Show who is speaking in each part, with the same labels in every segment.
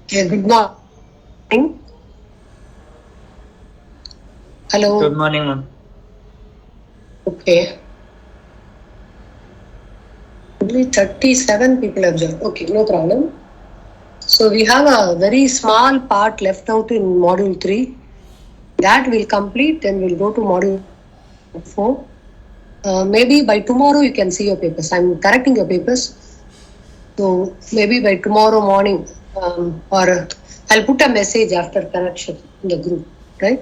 Speaker 1: Okay, good morning. Hello.
Speaker 2: Good morning, ma'am.
Speaker 1: Okay. Only 37 people have joined. Okay, no problem. So we have a very small part left out in module 3. That will complete, then we'll go to module 4. Maybe by tomorrow you can see your papers. I'm correcting your papers. So maybe by tomorrow morning, or I'll put a message after correction in the group, right?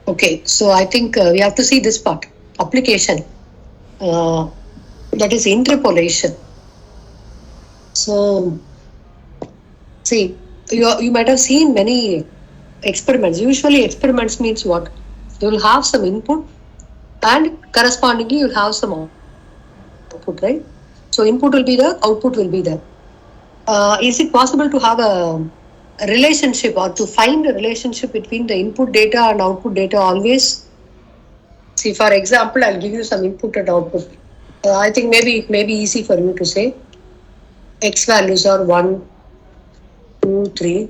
Speaker 1: Okay, so I think we have to see this part, application. That is interpolation. So, see, you might have seen many experiments. Usually, experiments means what? You will have some input and correspondingly, you'll have some output, right? So, input will be there, output will be there. Is it possible to have a relationship or to find a relationship between the input data and output data always? See, for example, I'll give you some input and output. I think maybe it may be easy for you to say x values are 1, 2, 3.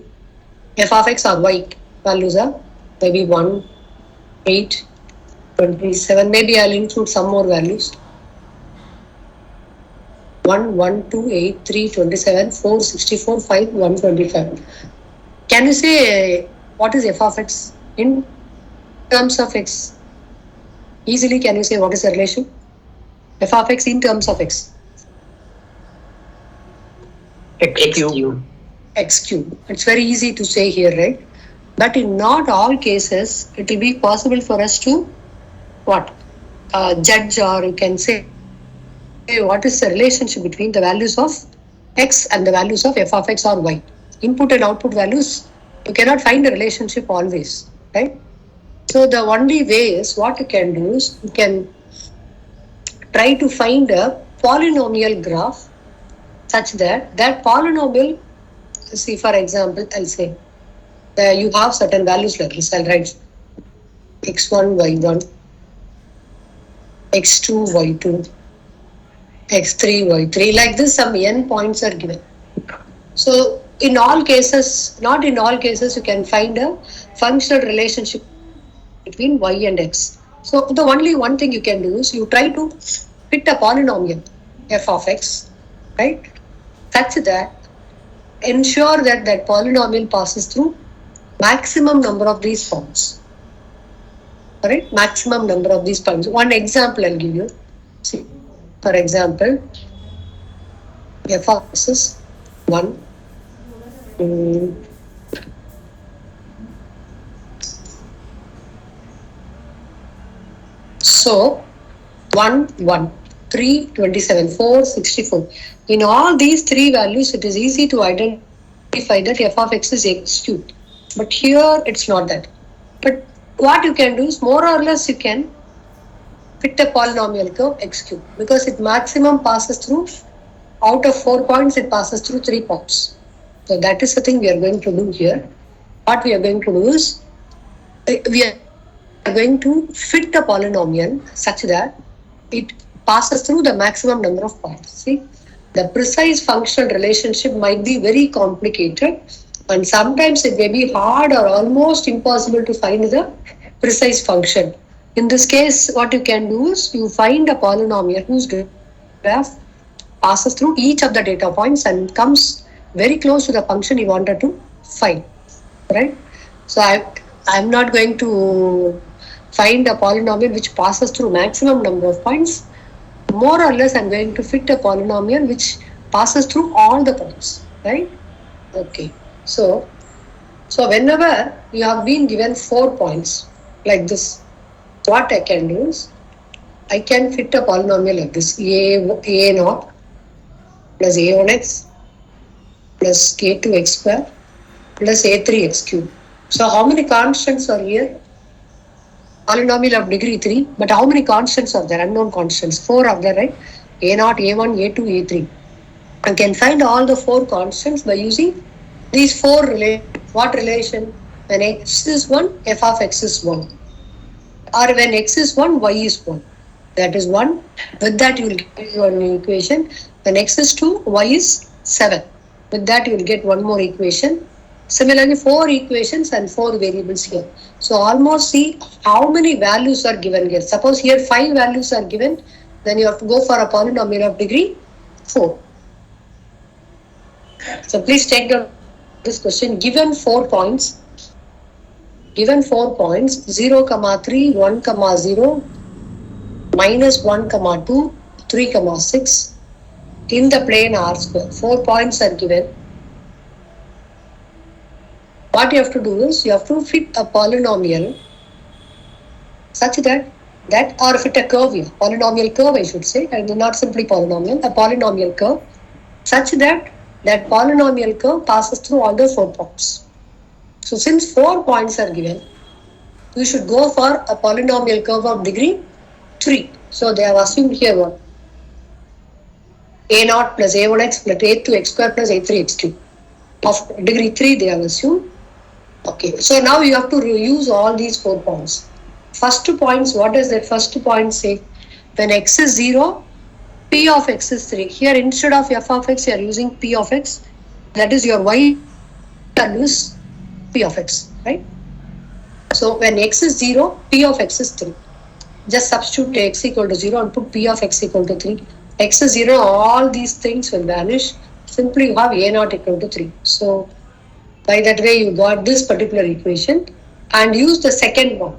Speaker 1: F of x or y values are maybe 1, 8, 27. Maybe I'll include some more values. 1, 1, 2, 8, 3, 27, 4, 64, 5, 125. Can you say what is f of x in terms of x? Easily, can you say what is the relation? F of x in terms of x.
Speaker 2: X cube.
Speaker 1: X cube. It's very easy to say here, right? But in not all cases, it will be possible for us to what? Judge, or you can say what is the relationship between the values of x and the values of f of x or y. Input and output values, you cannot find a relationship always, right? So the only way is what you can do is you can try to find a polynomial graph such that that polynomial, see for example, I'll say you have certain values like this. I'll write x1, y1, x2, y2, x3, y3. Like this, some n points are given. So in all cases, not in all cases, you can find a functional relationship between y and x. So the only one thing you can do is you try to fit a polynomial f of x, right? Such that ensure that that polynomial passes through maximum number of these forms. Alright, maximum number of these points. One example I'll give you. See, for example, f of x is 1. So 1, 1, 3, 27, 4, 64. In all these three values, it is easy to identify that f of x is x cubed. But here it's not that. But what you can do is more or less you can fit a polynomial curve x cubed because it maximum passes through, out of 4 points, it passes through 3 points. So that is the thing we are going to do here. What we are going to do is we are going to fit the polynomial such that it passes through the maximum number of points. See, the precise functional relationship might be very complicated and sometimes it may be hard or almost impossible to find the precise function. In this case, what you can do is you find a polynomial whose graph passes through each of the data points and comes very close to the function you wanted to find, right? So I'm not going to find a polynomial which passes through maximum number of points. More or less, I'm going to fit a polynomial which passes through all the points, right? Okay. So whenever you have been given 4 points like this, what I can do is I can fit a polynomial like this: a naught plus a1x plus a2x square plus a3x cube. So how many constants are here? Polynomial of degree 3, but how many constants are there? Unknown constants. 4 are there, right? A0, A1, A2, A3. You can find all the 4 constants by using these 4 relations. What relation? When x is 1, f of x is 1. Or when x is 1, y is 1. That is 1. With that you will get one equation. When x is 2, y is 7. With that you will get one more equation. Similarly, 4 equations and 4 variables here. So almost see how many values are given here. Suppose here 5 values are given, then you have to go for a polynomial of degree 4. So please take down this question. Given 4 points, 0, 3, 1, 0, minus 1, 2, 3, 6 in the plane R square. 4 points are given. What you have to do is you have to fit a polynomial such that or fit a curve here, polynomial curve I should say, and not simply polynomial, a polynomial curve such that polynomial curve passes through all the 4 points. So since 4 points are given, you should go for a polynomial curve of degree 3. So they have assumed here what? A0 plus A1x plus A2x square plus A3x2 of degree 3 they have assumed. Okay, so now you have to use all these 4 points. First 2 points, what does that first point say? When x is 0, p of x is 3. Here instead of f of x, you are using p of x. That is your y value is p of x, right? So when x is 0, p of x is 3. Just substitute x equal to 0 and put p of x equal to 3. X is 0, all these things will vanish. Simply you have a0 equal to 3. So by that way you got this particular equation and use the second one.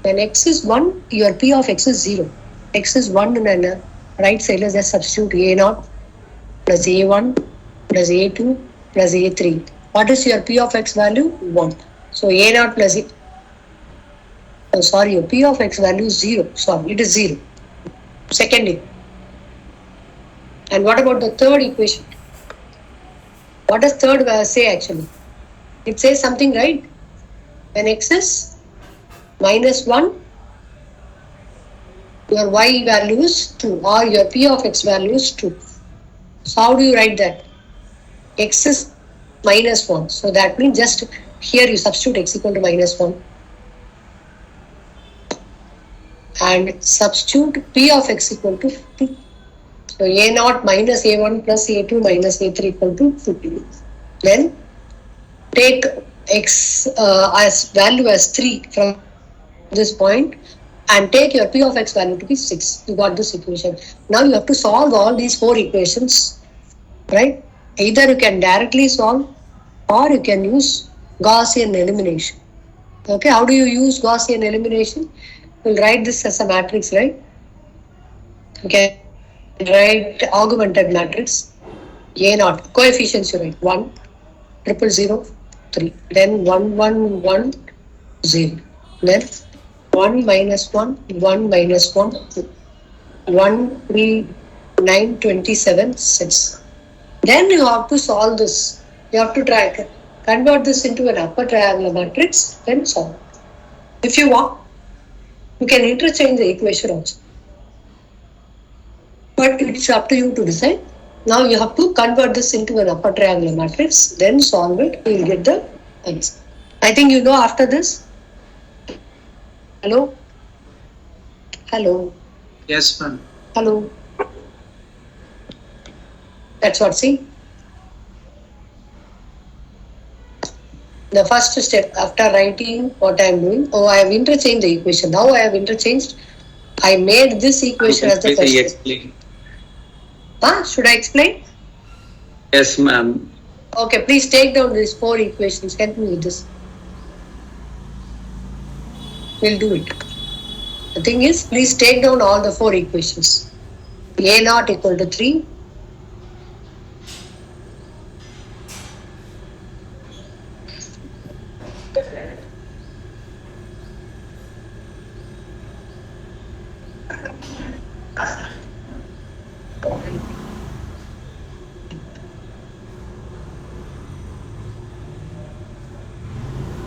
Speaker 1: When x is 1, your p of x is 0. X is 1 and then right side is just substitute a0 plus a1 plus a2 plus a3. What is your p of x value? 1. So a0 plus your p of x value is 0. Sorry, it is 0. Second equation. And what about the third equation? What does third say actually? It says something, right? When x is minus 1, your y value is 2 or your p of x value is 2. So how do you write that? X is minus 1. So that means just here you substitute x equal to minus 1. And substitute p of x equal to 50. So a0 minus a1 plus a2 minus a3 equal to 50. Then take x as value as 3 from this point and take your p of x value to be 6. You got this equation. Now you have to solve all these 4 equations, right? Either you can directly solve or you can use Gaussian elimination. Okay, how do you use Gaussian elimination? We'll write this as a matrix, right? Okay, write augmented matrix. A0, coefficients you write 1, 0, 0, 3. Then 1, 1, 1, 0. Then 1 minus 1, 1 minus 1, 2. 1, 3, 9, 27, 6. Then you have to solve this. You have to try convert this into an upper triangular matrix, then solve. If you want, you can interchange the equation also. But it's up to you to decide. Now you have to convert this into an upper triangular matrix, then solve it, you will get the answer. I think you know after this. Hello? Hello?
Speaker 2: Yes, ma'am.
Speaker 1: Hello? That's what, see? The first step after writing what I am doing, I have interchanged the equation. Now I have interchanged. I made this equation as the first step. Should I explain?
Speaker 2: Yes, ma'am.
Speaker 1: Okay, please take down these 4 equations. Help me with this. We'll do it. The thing is, please take down all the 4 equations. A0 equal to 3.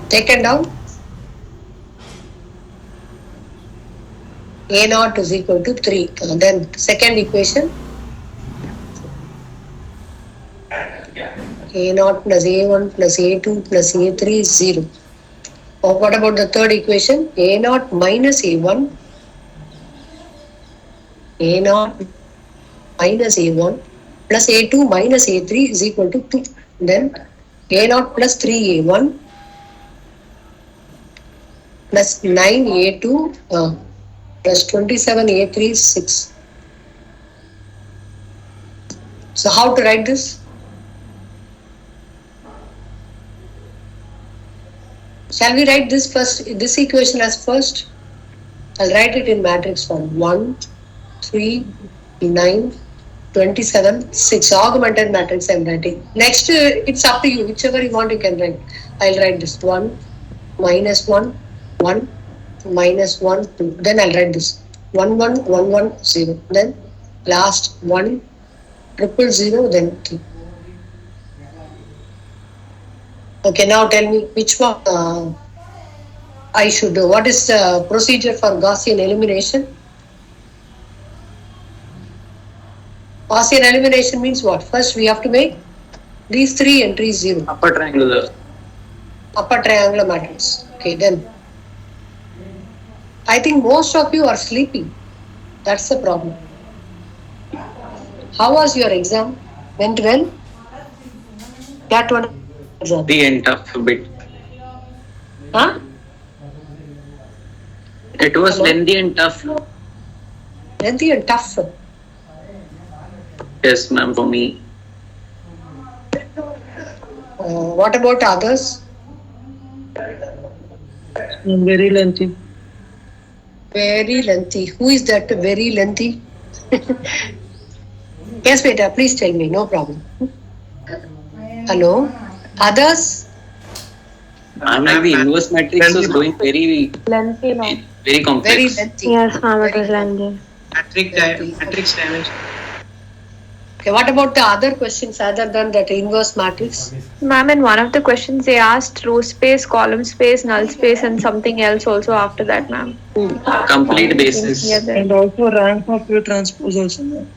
Speaker 1: Taken down. A naught is equal to 3. Then second equation. A naught plus A1 plus A2 plus A3 is 0. Or what about the third equation? A naught minus A1. A naught minus A1 plus A2 minus A3 is equal to 2. Then A naught plus 3A1 plus 9A2 plus 27A3 is 6. So how to write this? Shall we write this first, this equation as first? I'll write it in matrix form. 1, 3, 9, 27, 6. Augmented matrix I'm writing. Next, it's up to you. Whichever you want, you can write. I'll write this 1, minus 1, 1, minus 1, 2. Then I'll write this 1, 1, 1, 1, 0. Then last 1, 0, 0, then 3. Okay, now tell me which one I should do. What is the procedure for Gaussian elimination? Gaussian elimination means what? First we have to make these 3 entries 0.
Speaker 2: Upper triangular.
Speaker 1: Upper triangular matrix. Okay, then I think most of you are sleeping. That's the problem. How was your exam? Went well? That one exam.
Speaker 2: The end tough a bit.
Speaker 1: Huh?
Speaker 2: It was
Speaker 1: Hello?
Speaker 2: lengthy and tough.
Speaker 1: Lengthy and tough.
Speaker 2: Yes, ma'am, for me.
Speaker 1: What about others?
Speaker 3: Very lengthy.
Speaker 1: Very lengthy. Who is that very lengthy? Yes, beta, please tell me. No problem. Hello? Others?
Speaker 2: I'm like the inverse matrix was going very,
Speaker 4: Lengthy, no.
Speaker 2: very
Speaker 1: Very
Speaker 2: complex.
Speaker 1: lengthy.
Speaker 4: Yes, ma'am, it was lengthy.
Speaker 5: Matrix dimension.
Speaker 1: Okay, what about the other questions other than that inverse matrix?
Speaker 4: Ma'am, in one of the questions they asked row space, column space, null space, and something else also after that, ma'am.
Speaker 2: Complete basis.
Speaker 4: Yeah, there.
Speaker 3: And also rank of your transpose also.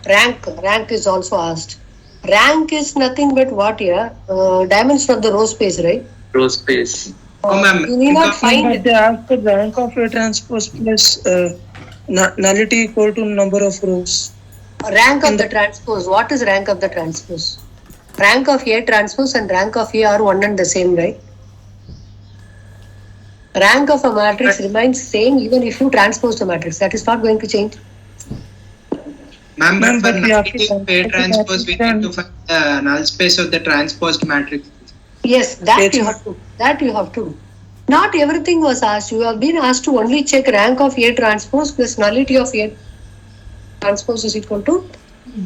Speaker 1: Rank is also asked. Rank is nothing but what here? Dimension of the row space, right?
Speaker 2: Row space.
Speaker 5: Oh, ma'am.
Speaker 1: You need not
Speaker 3: But
Speaker 1: find
Speaker 3: they ask the rank of your transpose plus nullity equal to number of rows.
Speaker 1: rank of the transpose. What is rank of the transpose? Rank of A transpose and rank of A are one and the same, right? Rank of a matrix remains same even if you transpose the matrix. That is not going to change.
Speaker 5: Ma'am,
Speaker 3: Ma'am,
Speaker 5: but
Speaker 3: but
Speaker 5: for
Speaker 3: we have to
Speaker 5: nullity of A transpose, we need to find the null space of the transposed matrix.
Speaker 1: Yes, that
Speaker 3: Yes,
Speaker 1: you have to. That you have to. Not everything was asked. You have been asked to only check rank of A transpose plus nullity of A transpose is equal to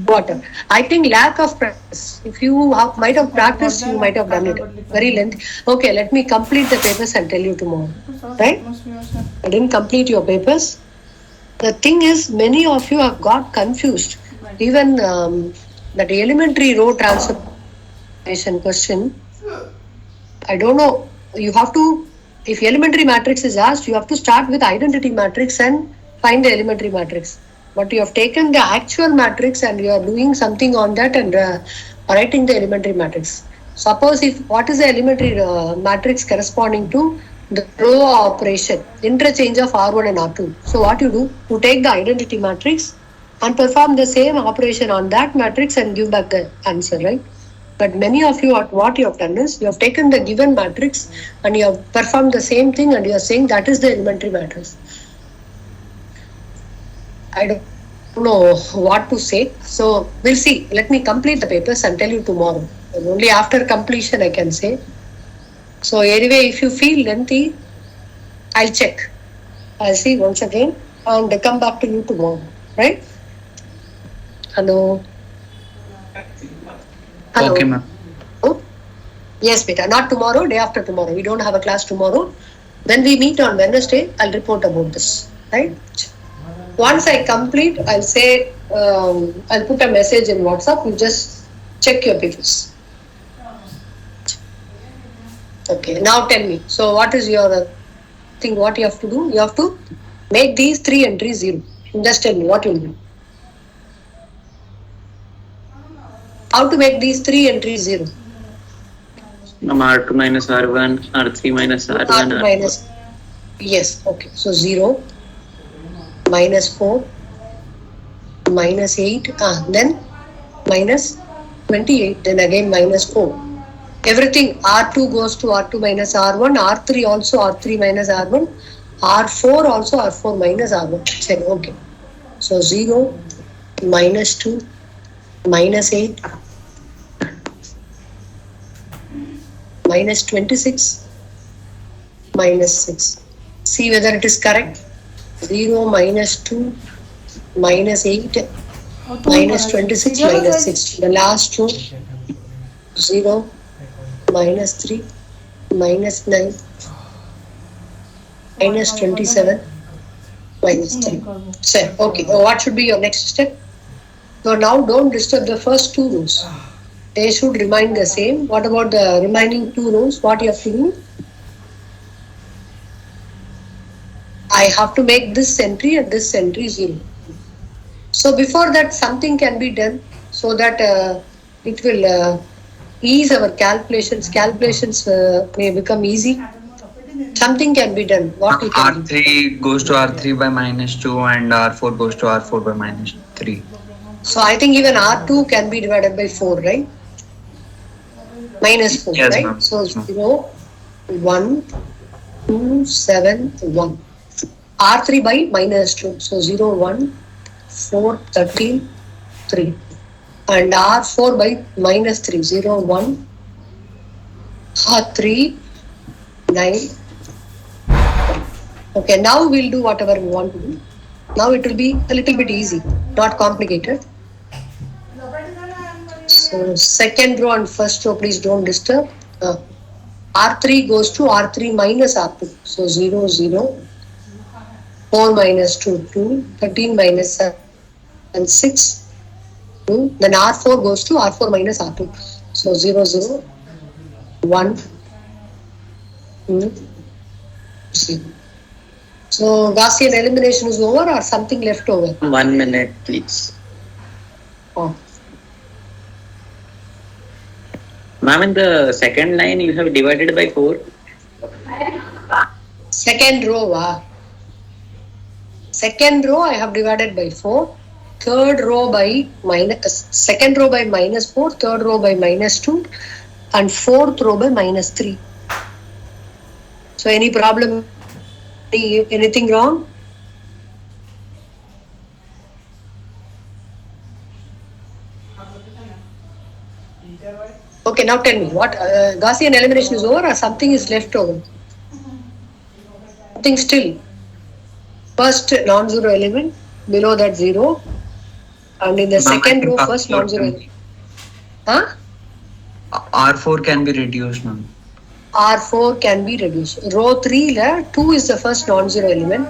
Speaker 1: what? I think lack of practice. If you might have practiced, you might have done it. Very lengthy. Okay, let me complete the papers and tell you tomorrow. Right? I didn't complete your papers. The thing is, many of you have got confused. Even that elementary row transformation question, I don't know. You have to, if elementary matrix is asked, you have to start with identity matrix and find the elementary matrix. But you have taken the actual matrix and you are doing something on that and writing the elementary matrix. Suppose if what is the elementary matrix corresponding to the row operation, interchange of R1 and R2. So what you do, you take the identity matrix and perform the same operation on that matrix and give back the answer, right? But many of you, what you have done is, you have taken the given matrix and you have performed the same thing and you are saying that is the elementary matrix. I don't know what to say. So we'll see. Let me complete the papers and tell you tomorrow. And only after completion I can say. So anyway, if you feel lengthy, I'll check. I'll see once again and come back to you tomorrow. Right? Hello. Hello.
Speaker 2: Okay, ma'am.
Speaker 1: Oh? Yes, beta. Not tomorrow, day after tomorrow. We don't have a class tomorrow. When we meet on Wednesday, I'll report about this. Right? Once I complete, I'll say, I'll put a message in WhatsApp. You just check your papers. Okay, now tell me. So what is your thing? What you have to do? You have to make these three entries 0. Just tell me what you will do. How to make these three entries 0?
Speaker 2: R2 minus R1, R3 minus R1.
Speaker 1: R2 minus. Yes, okay. So 0, minus 4, minus 8, then minus 28, then again minus 4. Everything R2 goes to R2 minus R1, R3 also R3 minus R1, R4 also R4 minus R1. Say, okay. So 0, minus 2, minus 8, minus 26, minus 6. See whether it is correct. 0, minus 2, minus 8, minus 26, minus 6. The last two, 0, minus 3, minus 9, minus 27, minus 3. So, okay, what should be your next step? So now don't disturb the first two rows. They should remain the same. What about the remaining two rows? What you have to do? I have to make this entry and this entry 0. So before that, something can be done so that it will ease our calculations. Calculations may become easy. Something can be done. What we can do?
Speaker 6: R3 goes to R3 by minus 2 and R4 goes to R4 by minus 3.
Speaker 1: So I think even R2 can be divided by 4, right? Minus 4,
Speaker 6: Yes,
Speaker 1: right?
Speaker 6: ma'am.
Speaker 1: So 0, 1, 2, 7, 1. R3 by minus 2. So 0, 1, 4, 13, 3. And R4 by minus 3. 0, 1, 3, 9. Okay, now we'll do whatever we want to do. Now it will be a little bit easy, not complicated. So second row and first row, please don't disturb. R3 goes to R3 minus R2. So 0, 0, 4 minus 2, 2, 13 minus 7, and 6, 2. Then R4 goes to R4 minus R2. So 0, 0, 1, 2, 0. So Gaussian elimination is over or something left over?
Speaker 2: 1 minute, please.
Speaker 1: Oh.
Speaker 2: Ma'am, in the second line, you have divided by 4.
Speaker 1: Second row, second row I have divided by 4. Third row by second row by minus 4, third row by minus 2, and fourth row by minus 3. So any problem? Anything wrong? Okay, now tell me, what Gaussian elimination is over or something is left over? Something still. First non-zero element, below that 0, and in the second row, first non-zero element. Huh?
Speaker 6: R4 can be reduced, ma'am.
Speaker 1: R4 can be reduced. Row 3, 2 is the first non-zero element.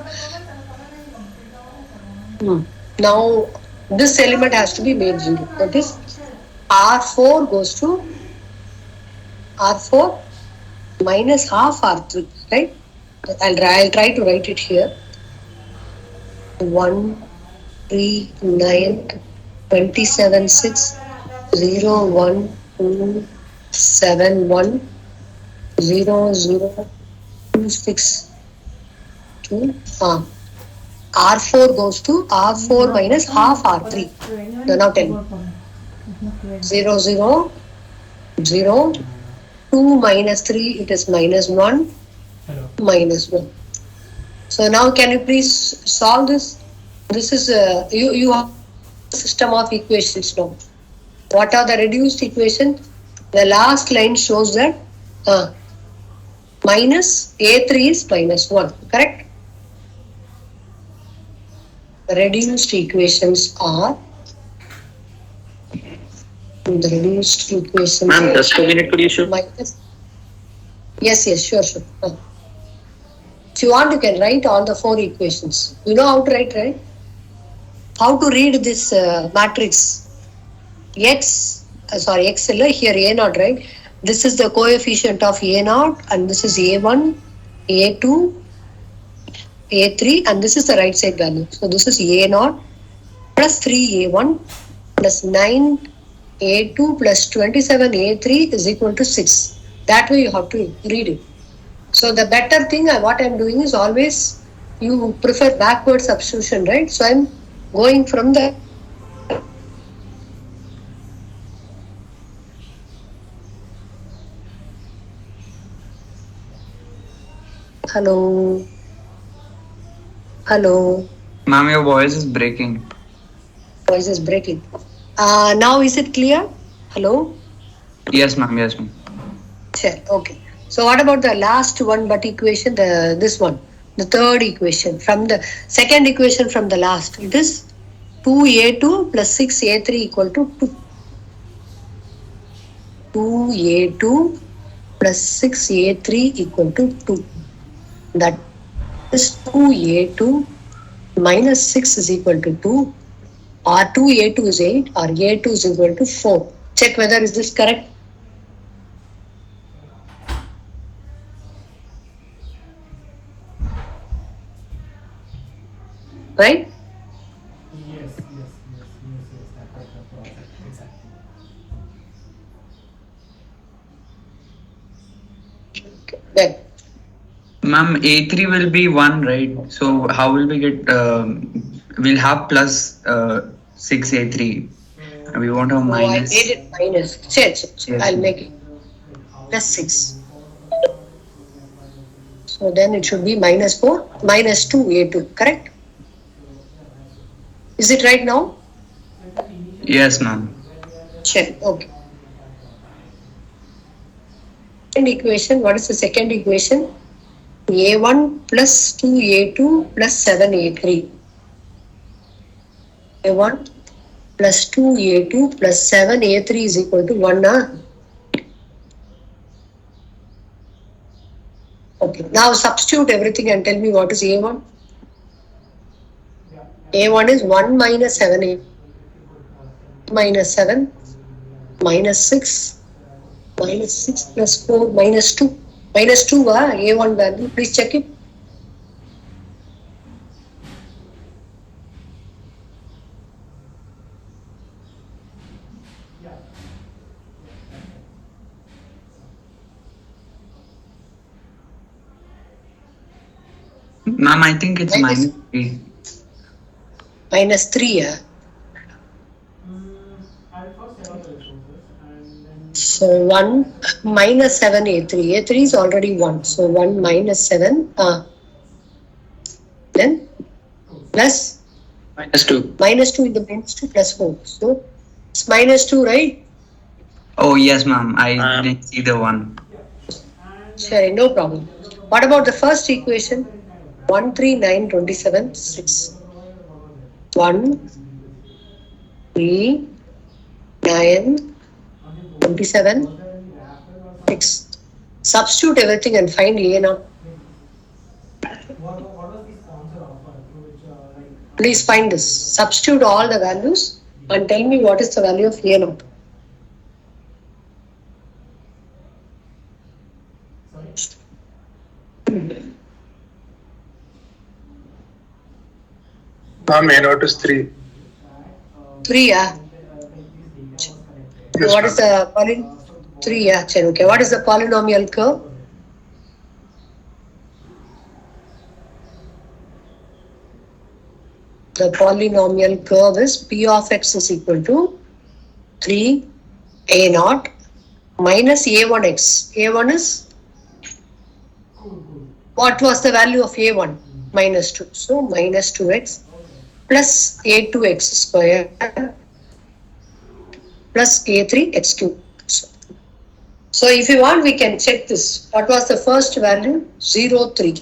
Speaker 1: Now, this element has to be made 0. That is, R4 goes to R4 minus half R3, right? I'll try to write it here. 1, 3, 9, 27, 6, 0, 1, 2, 7, 1, 0, 0, 2, 6, 2. R4 goes to R4 minus half R3. Now tell me. 0, 0, 0, 2 minus 3, it is minus 1, minus 1. So now can you please solve this? This is, you have a system of equations now. What are the reduced equations? The last line shows that minus A3 is minus 1, correct? The reduced equations are
Speaker 2: Ma'am, just 2 minutes, could you show?
Speaker 1: minus. Yes, sure. If you want, you can write all the 4 equations. You know how to write, right? How to read this matrix? X, here A naught, right? This is the coefficient of A0 and this is A1, A2, A3 and this is the right side value. So this is A0 plus 3A1 plus 9A2 plus 27A3 is equal to 6. That way you have to read it. So the better thing, what I'm doing is always you prefer backward substitution, right? So I'm going from the Hello.
Speaker 6: Ma'am, your voice is breaking.
Speaker 1: Voice is breaking. Now is it clear? Hello.
Speaker 6: Yes, ma'am. Yes, ma'am.
Speaker 1: Sure. Okay. So what about the last one but equation? This one, the third equation from the second equation from the last. It is 2A2 plus 6A3 equal to 2. 2A2 plus 6A3 equal to 2. That is 2A2 minus 6 is equal to 2. Or 2A2 is 8 or A2 is equal to 4. Check whether is this correct. Right?
Speaker 7: Yes, that's exactly.
Speaker 1: Then
Speaker 6: Ma'am, A3 will be 1, right? So how will we get, we'll have plus 6A3. We won't have
Speaker 1: I made
Speaker 6: minus.
Speaker 1: it minus. Check.
Speaker 6: Yes,
Speaker 1: I'll
Speaker 6: ma'am.
Speaker 1: make it plus 6. So then it should be minus 4, minus 2A2, correct? Is it right now?
Speaker 6: Yes, ma'am.
Speaker 1: Check. Okay. Second equation, what is the second equation? A1 plus 2A2 plus 7A3. A1 plus 2A2 plus 7A3 is equal to 1. Okay, now substitute everything and tell me what is A1. A1 is 1 minus 7A minus 7 minus 6 plus 4 minus 2. Minus 2, A1 value. Please check it.
Speaker 6: Ma'am, I think it's
Speaker 1: Minus-
Speaker 6: minus 3.
Speaker 1: Minus 3,
Speaker 7: I'll first set up the resources and then
Speaker 1: So 1 minus 7 A3. A3 is already 1. So 1 minus 7. Then plus
Speaker 2: Minus 2.
Speaker 1: minus 2 in the minus 2 plus 4. So it's minus 2, right?
Speaker 6: Oh, yes, ma'am. I didn't see the 1.
Speaker 1: Sure, no problem. What about the first equation? 1, 3, 9, 27, 6. 1, 3, 9, 27, 6. Substitute everything and find A now.
Speaker 7: what was the sponsor offer through which
Speaker 1: Please find this. Substitute all the values and tell me what is the value of A now.
Speaker 8: Ma'am, A naught is 3.
Speaker 1: 3, yeah.
Speaker 8: Yes,
Speaker 1: What is the 3, yeah. Okay. What is the polynomial curve? The polynomial curve is P of x is equal to 3 A naught minus A1x. A1 is, what was the value of A1? Minus 2. So minus 2x plus A2x square plus A3x cube. So if you want, we can check this. What was the first value? 0, 3.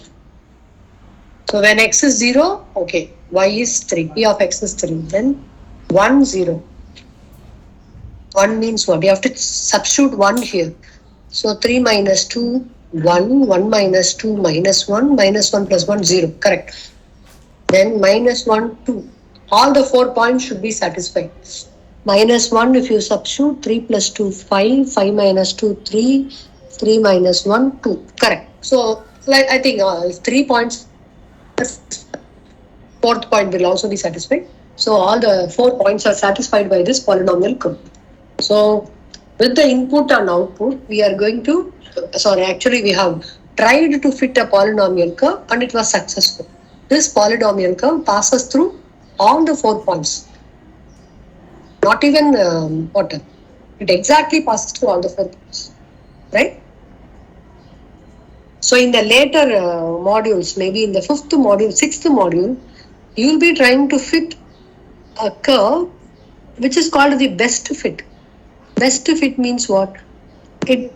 Speaker 1: So when x is 0, okay, y is 3, p of x is 3. Then 1, 0. 1 means what? You have to substitute 1 here. So 3 minus 2, 1, 1 minus 2, minus 1 plus 1, 0. Correct. Then minus 1, 2. All the 4 points should be satisfied. Minus 1 if you substitute, 3 plus 2, 5, 5 minus 2, 3, 3 minus 1, 2. Correct. So, like I think 3 points, fourth point will also be satisfied. So, all the 4 points are satisfied by this polynomial curve. So, with the input and output, we are going to, we have tried to fit a polynomial curve and it was successful. This polynomial curve passes through all the 4 points. Not even it exactly passes through all the 4 points, right? So in the later modules, maybe in the 5th module, 6th module, you will be trying to fit a curve which is called the best fit. Best fit means what? It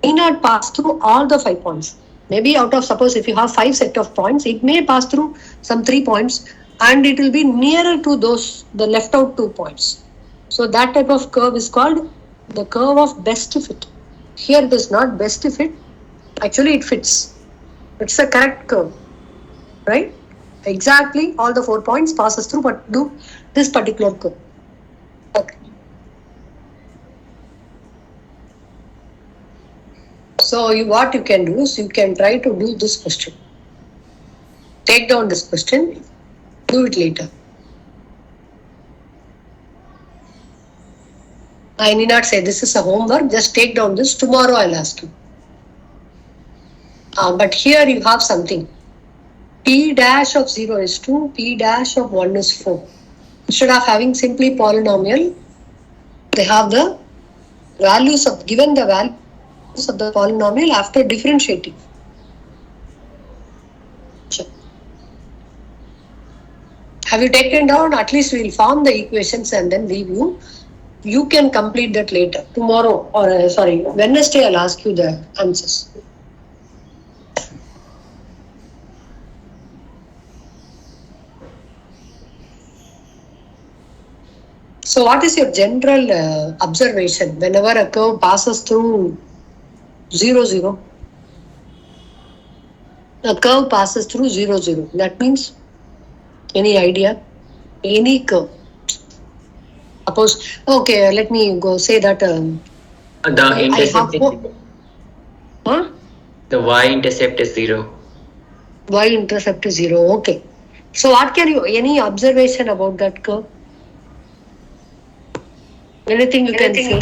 Speaker 1: may not pass through all the 5 points. Maybe out of, suppose if you have 5 set of points, it may pass through some 3 points and it will be nearer to those, the left out 2 points. So that type of curve is called the curve of best fit. Here it is not best fit, actually it fits. It's the correct curve, right? Exactly all the 4 points passes through but do this particular curve. Okay. So what you can do is you can try to do this question. Take down this question, do it later. I need not say this is a homework, just take down this, tomorrow I'll ask you. But here you have something. P dash of 0 is 2, P dash of 1 is 4. Instead of having simply polynomial, they have the values of, given the values of the polynomial after differentiating. Have you taken down? At least we will form the equations and then leave you. You can complete that later. Tomorrow or Wednesday I'll ask you the answers. So what is your general observation whenever a curve passes through 0, 0? A curve passes through 0, 0. That means, any idea? Any curve. Suppose, okay, let me go say that.
Speaker 2: The intercept is the y-intercept is 0.
Speaker 1: Y-intercept is 0. Okay. So what can you, any observation about that curve? Anything you can say?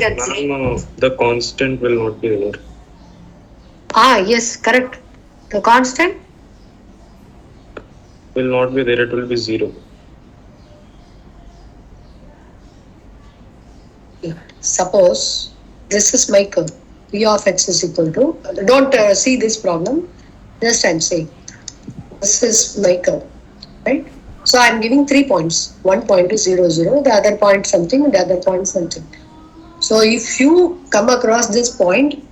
Speaker 9: The constant will not be there.
Speaker 1: Yes, correct. The constant
Speaker 9: Will not be there, it will be 0.
Speaker 1: Suppose this is my curve. P of x is equal to, don't see this problem, just I'm saying, this is my curve, right? So I'm giving 3 points. 1 point is 0, 0, the other point something, the other point something. So if you come across this point,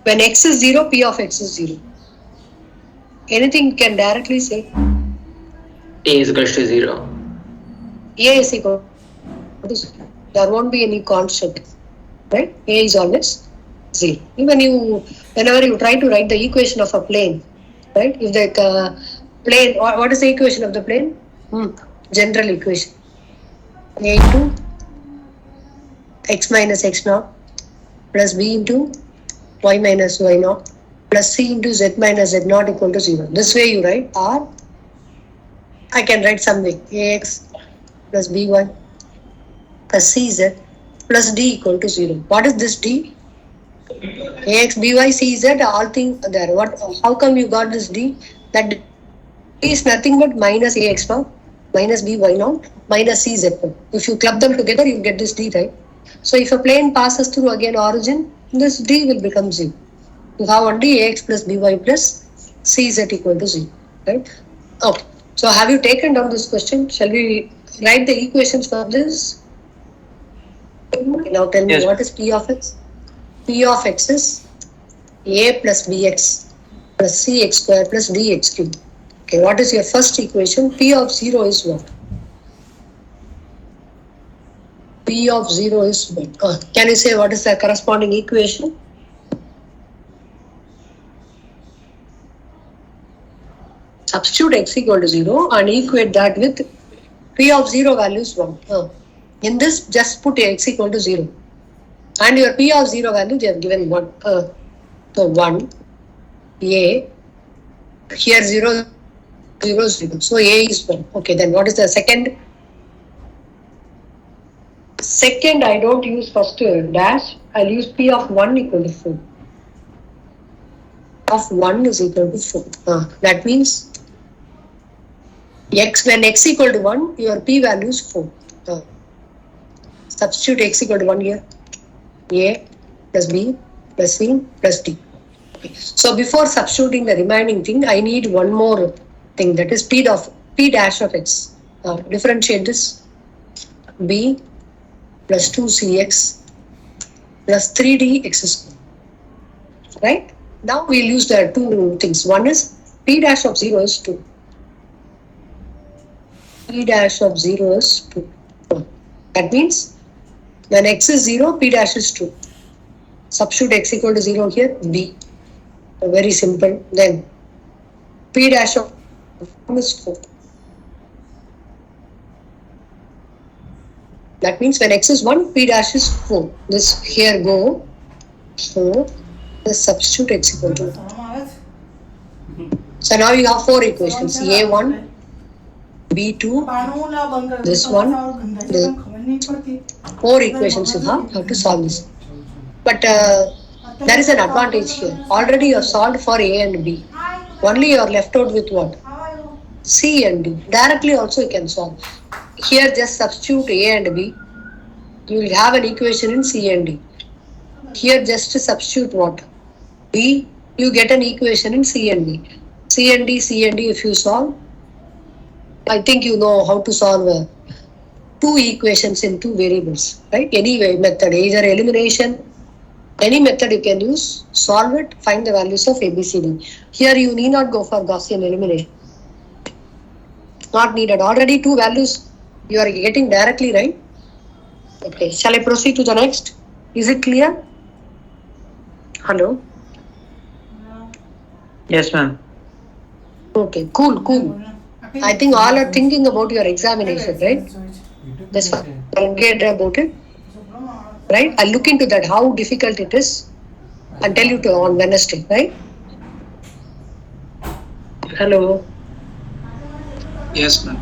Speaker 1: when x is 0, P of x is 0. Anything you can directly say?
Speaker 2: A is equal to 0.
Speaker 1: A is equal to 0. There won't be any constant, right? A is always 0. Even whenever you try to write the equation of a plane, right? If the plane, what is the equation of the plane? General equation. A into x minus x naught plus b into y minus y naught plus c into z minus z naught equal to 0. This way you write, or I can write some way, ax plus by plus cz plus d equal to 0. What is this d? Ax, by, cz, all things there. How come you got this d? That d is nothing but minus ax naught, minus by naught, minus cz. If you club them together, you get this d, right? So if a plane passes through again origin, this d will become 0. You have only ax plus by plus cz equal to 0, right? Okay. So have you taken down this question? Shall we write the equations for this? Okay, now tell me, what is P of x? P of x is a plus bx plus cx square plus dx cube. Okay, what is your first equation? P of 0 is what? P of 0 is what? Can you say what is the corresponding equation? Substitute x equal to 0 and equate that with P of 0 values 1. In this, just put x equal to 0. And your p of 0 value, they have given 1. So 1, a, here 0, 0, 0. So a is 1. Okay, then what is the second? Second, I don't use first dash. I'll use p of 1 equal to 4. Of 1 is equal to 4. That means x, when x equal to 1, your p value is 4. Substitute x equal to 1 here. A plus b plus c plus d. Okay. So before substituting the remaining thing, I need one more thing, that is p dash of x. Differentiate this. B plus 2cx plus 3d x square. Right? Now we'll use the two things. One is p dash of 0 is 2. P dash of 0 is 2. That means when x is 0, p dash is 2. Substitute x equal to 0 here, b. Very simple. Then p dash of 1 is 4. That means when x is 1, p dash is 4. This here go. So let's substitute x equal to 1. So now you have 4 equations. A1, B2, this one, this 4 equations you have to solve this. But there is an advantage here. Already you have solved for A and B. Only you are left out with what? C and D. Directly also you can solve. Here just substitute A and B. You will have an equation in C and D. Here just substitute what? B. You get an equation in C and D. C and D if you solve. I think you know how to solve 2 equations in 2 variables, right? Any method, either elimination, any method you can use, solve it, find the values of A, B, C, D. Here you need not go for Gaussian elimination. Not needed. Already 2 values you are getting directly, right? Okay, shall I proceed to the next? Is it clear? Hello?
Speaker 6: Yes, ma'am.
Speaker 1: Okay, cool. I think all are thinking about your examination, right? Just forget about it. Right? I'll look into that, how difficult it is, and tell you on Wednesday, right? Hello?
Speaker 5: Yes, ma'am.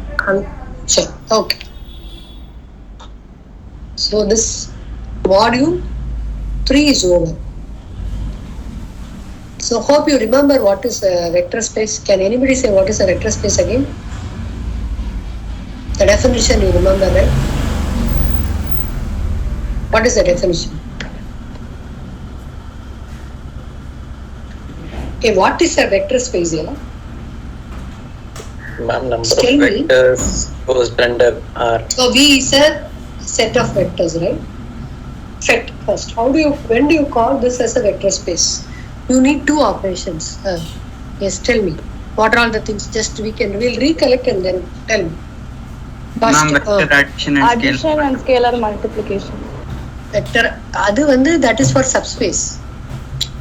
Speaker 1: Sure. Okay. So this module 3 is over. So hope you remember what is a vector space. Can anybody say what is a vector space again? The definition you remember, right? What is the definition? Okay, what is a vector space here?
Speaker 2: Ma'am, number of
Speaker 1: Tell me.
Speaker 2: vectors posed under R.
Speaker 1: So V is a set of vectors, right? Set first. When do you call this as a vector space? You need 2 operations. Yes, tell me. What are all the things? Just we'll recollect and then tell me.
Speaker 6: Ma'am, vector addition and
Speaker 4: scalar multiplication.
Speaker 1: Vector, that is for subspace.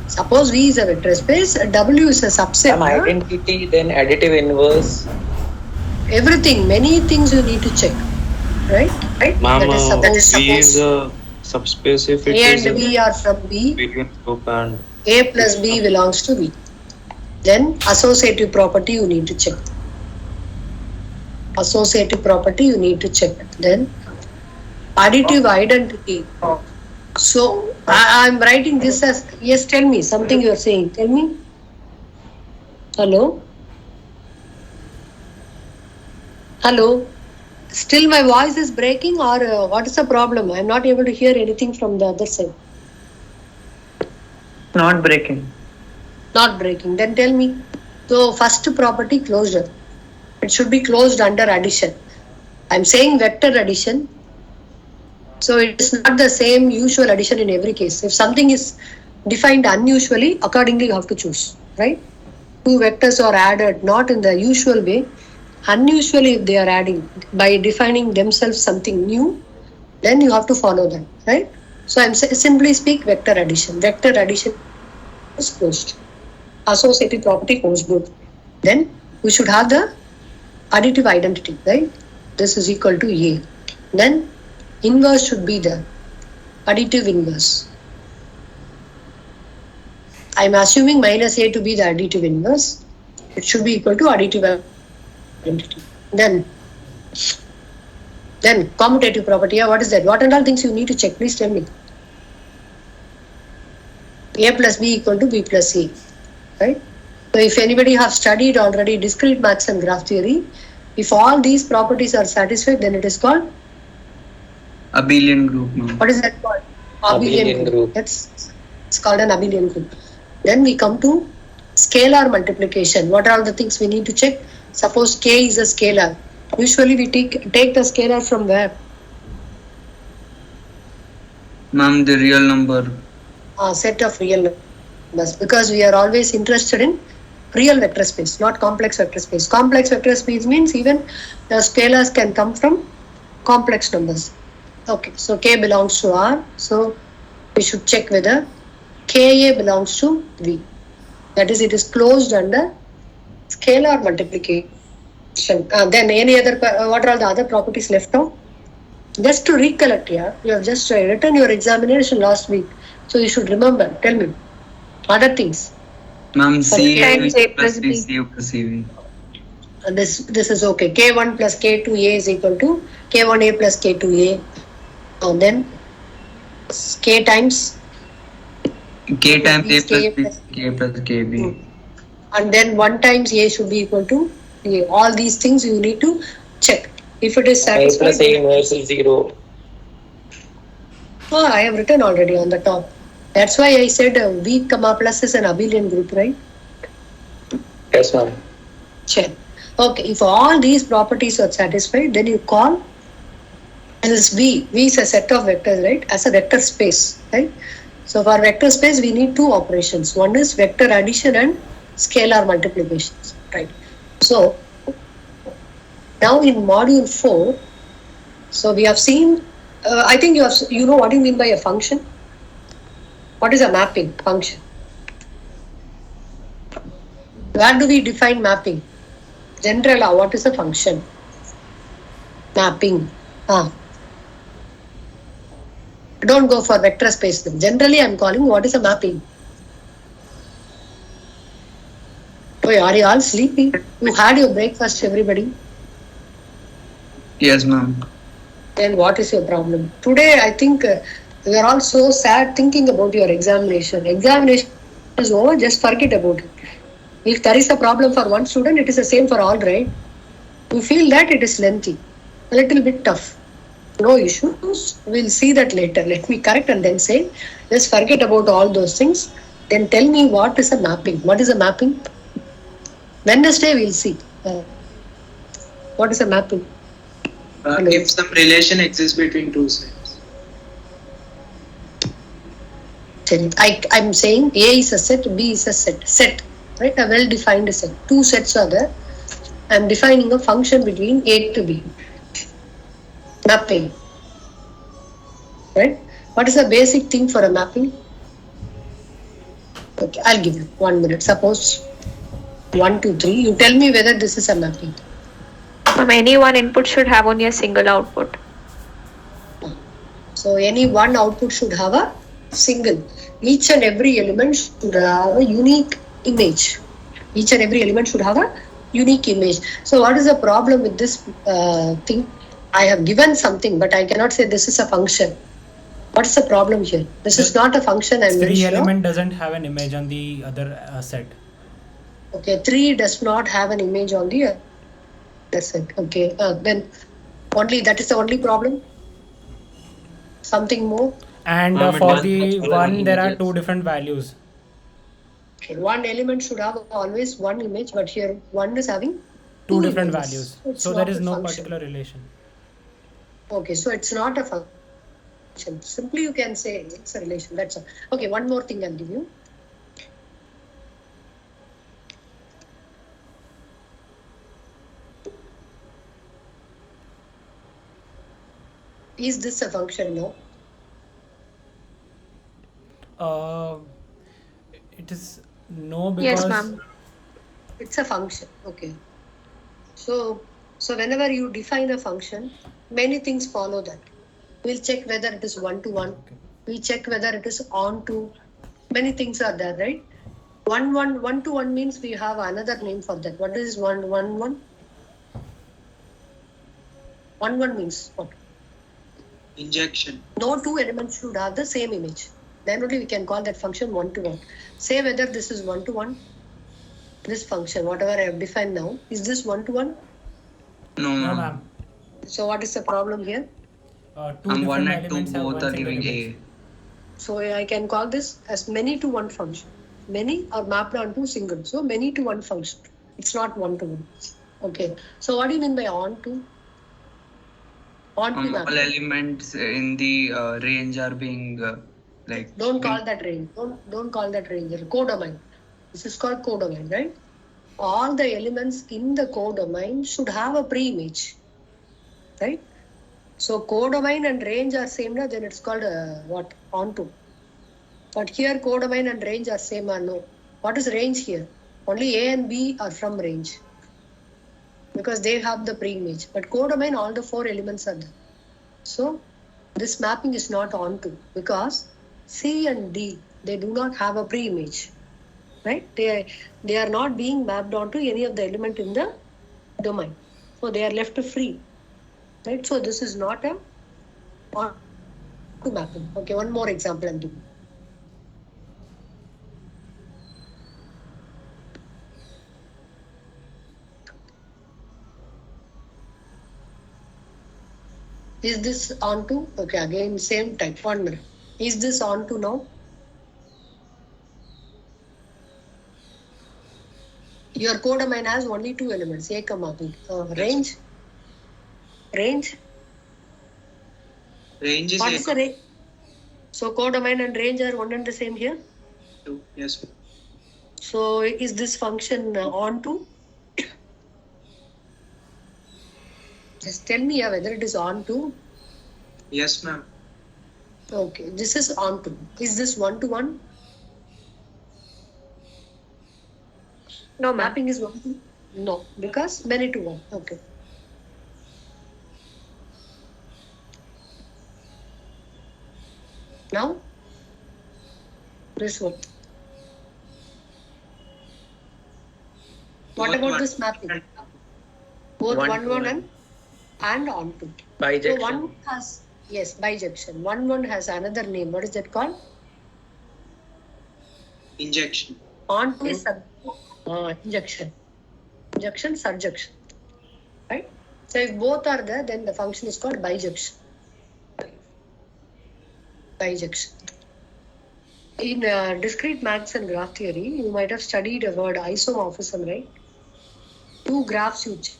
Speaker 1: Suppose V is a vector space, W is a subset.
Speaker 2: Ma'am, identity, then additive inverse.
Speaker 1: Everything, many things you need to check. Right?
Speaker 9: Ma'am,
Speaker 1: that is
Speaker 9: V is
Speaker 1: suppose
Speaker 9: a subspace if it
Speaker 1: A
Speaker 9: is
Speaker 1: and B are from B.
Speaker 9: billion group and
Speaker 1: A plus B belongs to B. Then associative property you need to check. Associative property you need to check. Then additive identity. So I'm writing this as, yes, tell me something you are saying. Tell me. Hello? Hello? Still my voice is breaking, or what is the problem? I'm not able to hear anything from the other side.
Speaker 6: Not breaking.
Speaker 1: Not breaking. Then tell me. So first property, closure. It should be closed under addition. I'm saying vector addition. So it is not the same usual addition in every case. If something is defined unusually, accordingly you have to choose, right? 2 vectors are added not in the usual way. Unusually if they are adding by defining themselves something new, then you have to follow them, right? So I'm simply speak vector addition. Vector addition is closed. Associative property holds both. Then we should have the additive identity, right? This is equal to A. Then inverse should be there. Additive inverse. I'm assuming minus a to be the additive inverse. It should be equal to additive identity. Then commutative property. Yeah, what is that? What and all things you need to check? Please tell me. A plus B equal to B plus C. Right? So if anybody have studied already discrete maths and graph theory, if all these properties are satisfied, then it is called
Speaker 6: Abelian group, ma'am.
Speaker 1: what is that called?
Speaker 2: Abelian group.
Speaker 1: It's called an abelian group. Then we come to scalar multiplication. What are all the things we need to check? Suppose K is a scalar. Usually we take the scalar from where?
Speaker 6: Ma'am, the real number.
Speaker 1: Set of real numbers, because we are always interested in real vector space, not complex vector space. Complex vector space means even the scalars can come from complex numbers. Okay, so K belongs to R. So we should check whether Ka belongs to V. That is, it is closed under scalar multiplication. Then any other, what are all the other properties left out? Just to recollect here, you have just written your examination last week. So you should remember. Tell me. Other things.
Speaker 6: Ma'am, C
Speaker 4: Times A plus
Speaker 6: plus
Speaker 4: B.
Speaker 6: B, C plus CV.
Speaker 1: This is okay. K1 plus K2A is equal to K1A plus K2A. And then K times
Speaker 6: K times A
Speaker 1: K
Speaker 6: plus B,
Speaker 1: plus-
Speaker 6: K plus KB.
Speaker 1: and then 1 times A should be equal to A. All these things you need to check. If it is
Speaker 2: A plus A
Speaker 1: satisfied,
Speaker 2: inverse is 0.
Speaker 1: I have written already on the top. That's why I said V comma plus is an abelian group, right?
Speaker 2: Yes, ma'am.
Speaker 1: Check. Okay, if all these properties are satisfied, then you call this V. V is a set of vectors, right? As a vector space, right? So for vector space, we need two operations. One is vector addition and scalar multiplications, right? So now in module 4, so we have seen, I think you know what you mean by a function. What is a mapping function? Where do we define mapping? General law, what is a function? Mapping. Don't go for vector space then. Generally, I am calling what is a mapping. Oh, are you all sleepy? You had your breakfast, everybody.
Speaker 6: Yes, ma'am.
Speaker 1: Then what is your problem? Today, I think we are all so sad thinking about your examination. Examination is over, just forget about it. If there is a problem for one student, it is the same for all, right? You feel that it is lengthy, a little bit tough. No issues. We'll see that later. Let me correct and then say, just forget about all those things. Then tell me what is a mapping. What is a mapping? Wednesday we'll see. What is a mapping?
Speaker 5: If some relation exists between two sets.
Speaker 1: I'm saying A is a set, B is a set. Set, right? A well-defined set. Two sets are there. I'm defining a function between A to B. Mapping. Right? What is the basic thing for a mapping? Okay, I'll give you 1 minute. Suppose 1, 2, 3. You tell me whether this is a mapping.
Speaker 4: From any one input should have only a single output.
Speaker 1: So any one output should have a single. Each and every element should have a unique image. Each and every element should have a unique image. So what is the problem with this thing? I have given something, but I cannot say this is a function. What is the problem here? This is not a function. I'm very
Speaker 7: 3
Speaker 1: sure.
Speaker 7: element doesn't have an image on the other set.
Speaker 1: Okay, 3 does not have an image on the other set. Okay, then only that is the only problem. Something more.
Speaker 7: And
Speaker 2: Ma'am, it
Speaker 7: for
Speaker 2: doesn't
Speaker 7: the
Speaker 2: have
Speaker 7: one,
Speaker 2: any
Speaker 7: there are
Speaker 2: images.
Speaker 7: 2 different values.
Speaker 1: Okay, one element should have always one image, but here one is having
Speaker 7: 2 different
Speaker 1: images.
Speaker 7: values.
Speaker 1: It's
Speaker 7: So
Speaker 1: not
Speaker 7: there is
Speaker 1: a
Speaker 7: no
Speaker 1: function.
Speaker 7: particular relation.
Speaker 1: Okay, so it's not a function. Simply you can say it's a relation. That's all. Okay, one more thing I'll give you. Is this a function? No.
Speaker 7: It is no, because
Speaker 4: Yes, ma'am.
Speaker 1: It's a function. Okay. So whenever you define a function, many things follow that. We'll check whether it is 1 to 1. We'll check whether it is on to. Many things are there, right? 1 to 1 means we have another name for that. What is 1 1 1? 1 1 means what?
Speaker 5: Injection.
Speaker 1: No two elements should have the same image. Then only we can call that function 1 to 1. Say whether this is 1 to 1. This function, whatever I have defined now, is this 1 to 1?
Speaker 6: No,
Speaker 7: No,
Speaker 6: ma'am.
Speaker 7: ma'am.
Speaker 1: So what is the problem here?
Speaker 7: Two
Speaker 6: And 1
Speaker 7: different
Speaker 6: and 2
Speaker 7: elements have
Speaker 6: both
Speaker 7: one
Speaker 6: are
Speaker 7: single
Speaker 6: giving
Speaker 7: image.
Speaker 6: A.
Speaker 1: So I can call this as many to one function. Many are mapped onto single. So many to one function. It's not 1 to 1. Okay. So what do you mean by on to? On to
Speaker 6: All
Speaker 1: mapping.
Speaker 6: elements in the range are being like.
Speaker 1: Don't call that range. Don't call that range. Codomain. This is called codomain, right? All the elements in the codomain should have a pre-image, right? So codomain and range are same, now then it's called what? Onto. But here codomain and range are same or no? What is range here? Only A and B are from range because they have the pre-image. But codomain, all the 4 elements are there. So this mapping is not onto because C and D, they do not have a pre-image, right? They are not being mapped onto any of the element in the domain. So they are left free, right? So this is not a onto mapping. Okay, one more example I'm giving. Is this onto? Okay, again same type. 1 minute. Is this onto now? Your codomain has only 2 elements, A, B. Range. Range.
Speaker 5: Range is
Speaker 1: What is the range? So codomain and range are one and the same here.
Speaker 5: A2. Yes.
Speaker 1: So is this function onto? Just tell me whether it is onto.
Speaker 5: Yes, ma'am.
Speaker 1: Okay, this is onto. Is this 1 to 1?
Speaker 4: No, ma'am.
Speaker 1: Mapping is 1 to? No, because many to 1. Okay. Now, this one. What
Speaker 5: Both
Speaker 1: about
Speaker 5: one-
Speaker 1: this mapping? Both 1 1 and onto. So
Speaker 2: Bijection.
Speaker 1: one has, yes, bijection. One has another name. What is that called?
Speaker 5: Injection.
Speaker 1: Onto is injection. Injection, surjection. Right? So if both are there, then the function is called bijection. Bijection. In discrete maths and graph theory, you might have studied a word isomorphism, right? 2 graphs you check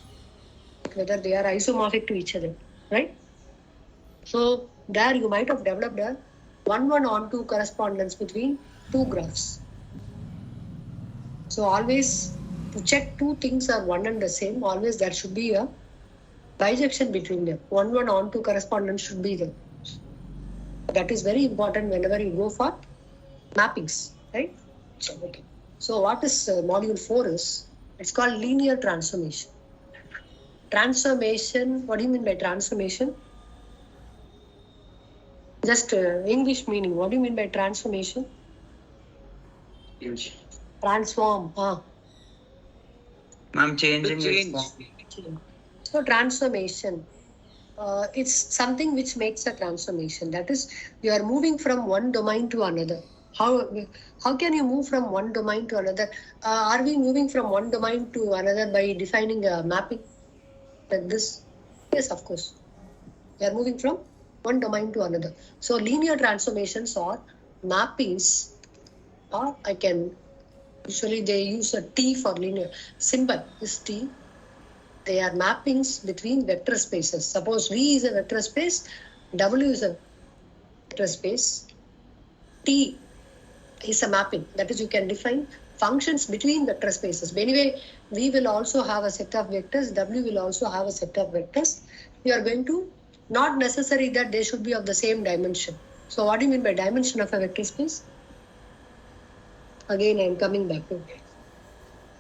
Speaker 1: whether they are isomorphic to each other, right? So there you might have developed a 1 1 onto correspondence between 2 graphs. So always to check 2 things are one and the same, always there should be a bijection between them. 1 1 onto correspondence should be there. That is very important whenever you go for mappings, right? Okay. So what is module 4 is, it's called linear transformation. Transformation, what do you mean by transformation? Just English meaning, what do you mean by transformation? Transform.
Speaker 6: Ma'am, changing
Speaker 2: Change.
Speaker 6: its form.
Speaker 1: So transformation, it's something which makes a transformation. That is, you are moving from one domain to another. How can you move from one domain to another? Are we moving from one domain to another by defining a mapping like this? Yes, of course. We are moving from one domain to another. So linear transformations or mappings, or I can, usually they use a T for linear. Symbol is T. They are mappings between vector spaces. Suppose V is a vector space, W is a vector space, T is a mapping. That is, you can define functions between vector spaces. But anyway, V will also have a set of vectors, W will also have a set of vectors. You are going to, not necessary that they should be of the same dimension. So what do you mean by dimension of a vector space? Again, I am coming back to it.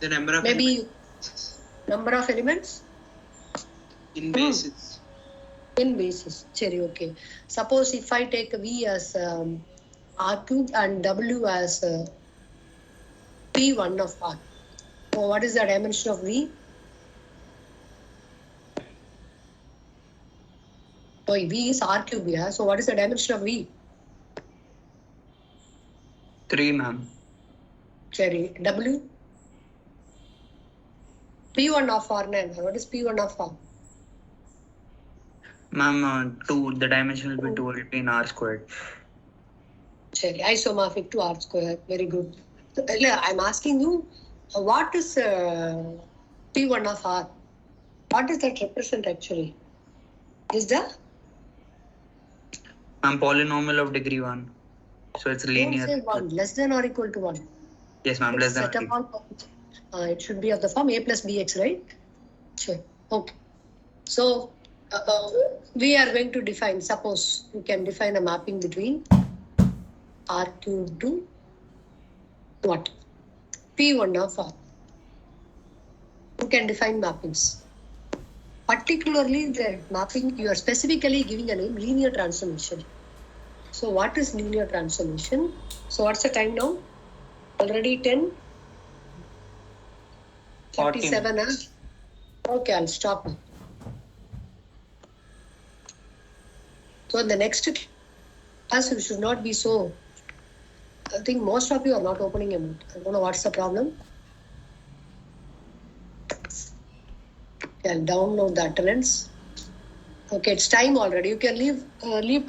Speaker 5: The number of
Speaker 1: Maybe number of elements
Speaker 5: in basis.
Speaker 1: n bases. Cherry, okay. Suppose if I take V as R cube and W as P1 of R. So what is the dimension of V? So V is R cube, yeah. So what is the dimension of V?
Speaker 6: 3, ma'am.
Speaker 1: Cherry. W? P1 of R, what is P1 of R?
Speaker 6: Ma'am, 2, the dimension will be 2, it will be in R squared.
Speaker 1: Cherry. Isomorphic to R square. Very good. So, I'm asking you, what is P1 of R? What does that represent actually? Is the
Speaker 6: Ma'am, polynomial of degree 1. So it's linear.
Speaker 1: Don't say 1, less than or equal to 1.
Speaker 6: Yes, ma'am, less than.
Speaker 1: Set upon, it should be of the form A plus BX, right? Sure. Okay. So we are going to define, suppose we can define a mapping between R cube to what? P1 of R. You can define mappings. Particularly the mapping, you are specifically giving a name linear transformation. So what is linear transformation? So what's the time now? Already 10:47. Okay, I'll stop now. So in the next class, you should not be so. I think most of you are not opening your mouth. I don't know what's the problem. I'll download the attendance. Okay, it's time already. You can leave to